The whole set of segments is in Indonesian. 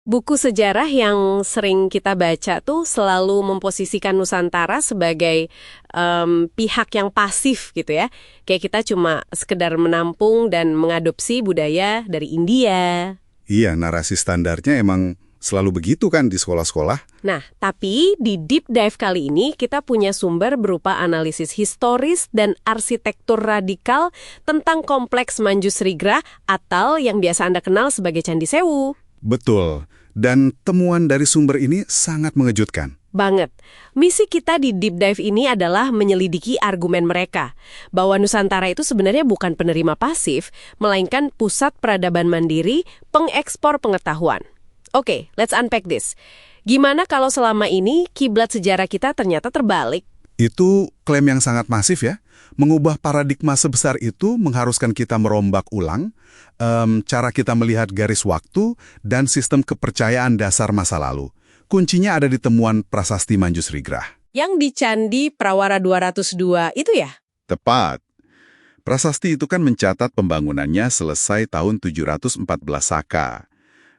Buku sejarah yang sering kita baca tuh selalu memposisikan Nusantara sebagai pihak yang pasif gitu ya. Kayak kita cuma sekedar menampung dan mengadopsi budaya dari India. Iya, narasi standarnya emang selalu begitu kan di sekolah-sekolah. Nah, tapi di Deep Dive kali ini kita punya sumber berupa analisis historis dan arsitektur radikal tentang kompleks Manjusrigra atau yang biasa Anda kenal sebagai Candi Sewu. Betul, dan temuan dari sumber ini sangat mengejutkan. Banget. Misi kita di Deep Dive ini adalah menyelidiki argumen mereka bahwa Nusantara itu sebenarnya bukan penerima pasif, melainkan pusat peradaban mandiri, pengekspor pengetahuan. Oke, let's unpack this. Gimana kalau selama ini kiblat sejarah kita ternyata terbalik? Itu klaim yang sangat masif ya. Mengubah paradigma sebesar itu mengharuskan kita merombak ulang cara kita melihat garis waktu dan sistem kepercayaan dasar masa lalu. Kuncinya ada di temuan prasasti Manjusrigra. Yang di Candi Prawara 202 itu ya? Tepat. Prasasti itu kan mencatat pembangunannya selesai tahun 714 Saka.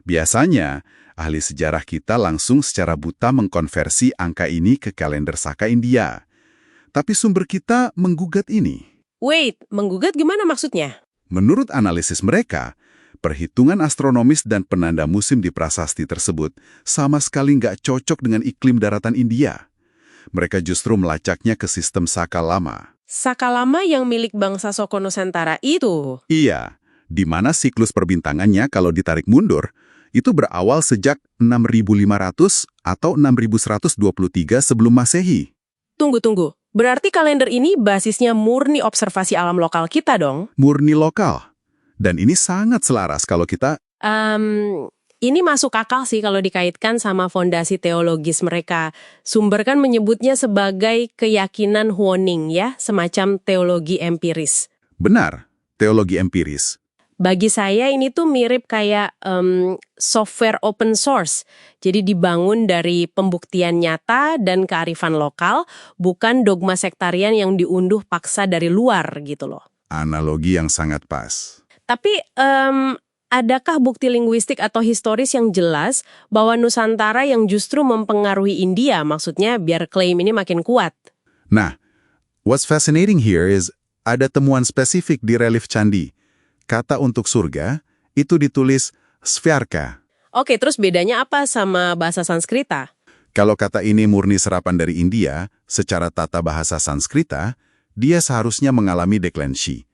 Biasanya, ahli sejarah kita langsung secara buta mengkonversi angka ini ke kalender Saka India. Tapi sumber kita menggugat ini. Wait, menggugat gimana maksudnya? Menurut analisis mereka, perhitungan astronomis dan penanda musim di prasasti tersebut sama sekali nggak cocok dengan iklim daratan India. Mereka justru melacaknya ke sistem Saka lama. Saka lama yang milik bangsa Soko Nusantara itu? Iya, di mana siklus perbintangannya kalau ditarik mundur, itu berawal sejak 6500 atau 6123 sebelum Masehi. Tunggu. Berarti kalender ini basisnya murni observasi alam lokal kita dong? Murni lokal. Dan ini sangat selaras kalau kita... Ini masuk akal sih kalau dikaitkan sama fondasi teologis mereka. Sumber kan menyebutnya sebagai keyakinan Huoning ya, semacam teologi empiris. Benar, teologi empiris. Bagi saya ini tuh mirip kayak software open source. Jadi dibangun dari pembuktian nyata dan kearifan lokal, bukan dogma sektarian yang diunduh paksa dari luar gitu loh. Analogi yang sangat pas. Tapi adakah bukti linguistik atau historis yang jelas bahwa Nusantara yang justru mempengaruhi India, maksudnya biar klaim ini makin kuat? Nah, what's fascinating here is ada temuan spesifik di relief candi. Kata untuk surga, itu ditulis Svyarka. Oke, terus bedanya apa sama bahasa Sanskrita? Kalau kata ini murni serapan dari India, secara tata bahasa Sanskrita, dia seharusnya mengalami deklensi.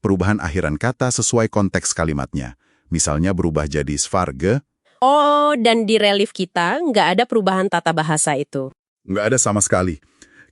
Perubahan akhiran kata sesuai konteks kalimatnya. Misalnya berubah jadi Svarga. Oh, dan di relief kita nggak ada perubahan tata bahasa itu? Nggak ada sama sekali.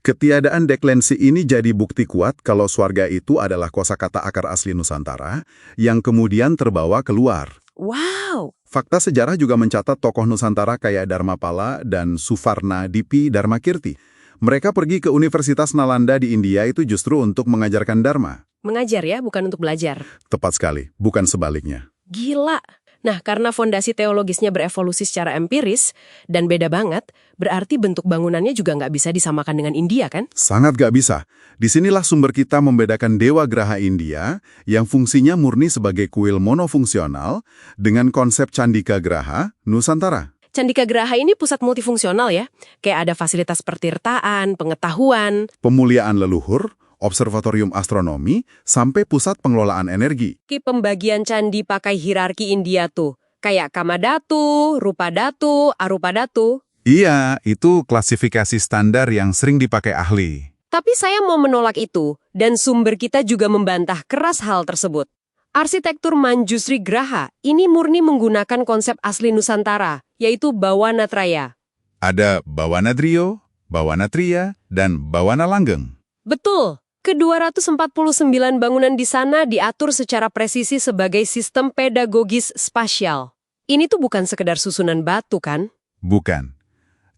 Ketiadaan deklensi ini jadi bukti kuat kalau Swarga itu adalah kosakata akar asli Nusantara yang kemudian terbawa keluar. Wow! Fakta sejarah juga mencatat tokoh Nusantara kayak Dharmapala dan Suvarna Dipi Dharmakirti. Mereka pergi ke Universitas Nalanda di India itu justru untuk mengajarkan Dharma. Mengajar ya, bukan untuk belajar. Tepat sekali, bukan sebaliknya. Gila! Nah, karena fondasi teologisnya berevolusi secara empiris dan beda banget, berarti bentuk bangunannya juga nggak bisa disamakan dengan India, kan? Sangat nggak bisa. Disinilah sumber kita membedakan Dewa Graha India yang fungsinya murni sebagai kuil monofungsional dengan konsep Candika Graha Nusantara. Candika Graha ini pusat multifungsional ya, kayak ada fasilitas pertirtaan, pengetahuan, pemuliaan leluhur, observatorium astronomi, sampai pusat pengelolaan energi. Pembagian candi pakai hierarki India tuh, kayak Kamadatu, Rupadatu, Arupadatu. Iya, itu klasifikasi standar yang sering dipakai ahli. Tapi saya mau menolak itu, dan sumber kita juga membantah keras hal tersebut. Arsitektur Manjusrigraha ini murni menggunakan konsep asli Nusantara, yaitu Bawanatraya. Ada Bawanadrio, Bawanatria, dan Bawana Langgeng. Betul. Ke-249 bangunan di sana diatur secara presisi sebagai sistem pedagogis spasial. Ini tuh bukan sekedar susunan batu, kan? Bukan.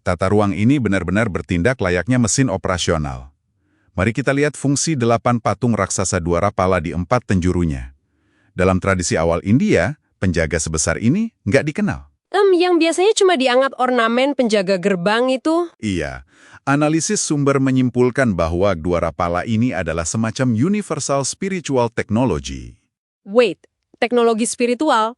Tata ruang ini benar-benar bertindak layaknya mesin operasional. Mari kita lihat fungsi 8 patung raksasa Dwarapala di 4 penjurunya. Dalam tradisi awal India, penjaga sebesar ini nggak dikenal. Yang biasanya cuma dianggap ornamen penjaga gerbang itu? Iya. Analisis sumber menyimpulkan bahwa Dwarapala ini adalah semacam universal spiritual technology. Wait, teknologi spiritual?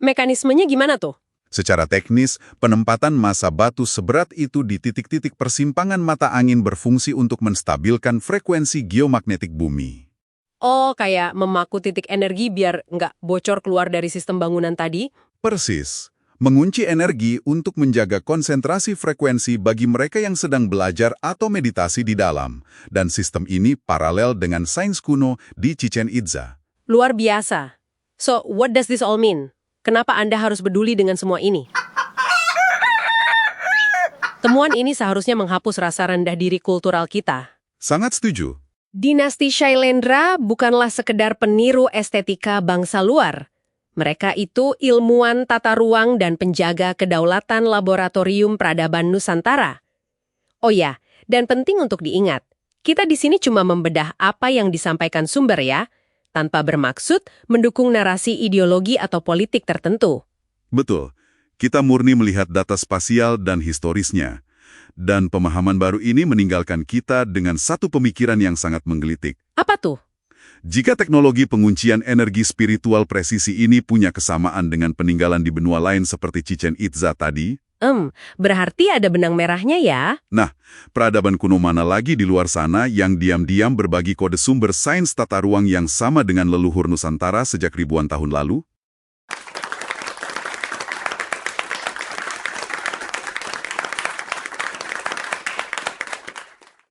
Mekanismenya gimana tuh? Secara teknis, penempatan massa batu seberat itu di titik-titik persimpangan mata angin berfungsi untuk menstabilkan frekuensi geomagnetik bumi. Oh, kayak memaku titik energi biar nggak bocor keluar dari sistem bangunan tadi? Persis. Mengunci energi untuk menjaga konsentrasi frekuensi bagi mereka yang sedang belajar atau meditasi di dalam. Dan sistem ini paralel dengan sains kuno di Chichen Itza. Luar biasa. So, what does this all mean? Kenapa Anda harus peduli dengan semua ini? Temuan ini seharusnya menghapus rasa rendah diri kultural kita. Sangat setuju. Dinasti Shailendra bukanlah sekedar peniru estetika bangsa luar. Mereka itu ilmuwan tata ruang dan penjaga kedaulatan laboratorium peradaban Nusantara. Oh ya, dan penting untuk diingat, kita di sini cuma membedah apa yang disampaikan sumber ya, tanpa bermaksud mendukung narasi ideologi atau politik tertentu. Betul. Kita murni melihat data spasial dan historisnya. Dan pemahaman baru ini meninggalkan kita dengan satu pemikiran yang sangat menggelitik. Apa tuh? Jika teknologi penguncian energi spiritual presisi ini punya kesamaan dengan peninggalan di benua lain seperti Chichen Itza tadi, Berarti ada benang merahnya ya? nah, peradaban kuno mana lagi di luar sana yang diam-diam berbagi kode sumber sains tata ruang yang sama dengan leluhur Nusantara sejak ribuan tahun lalu?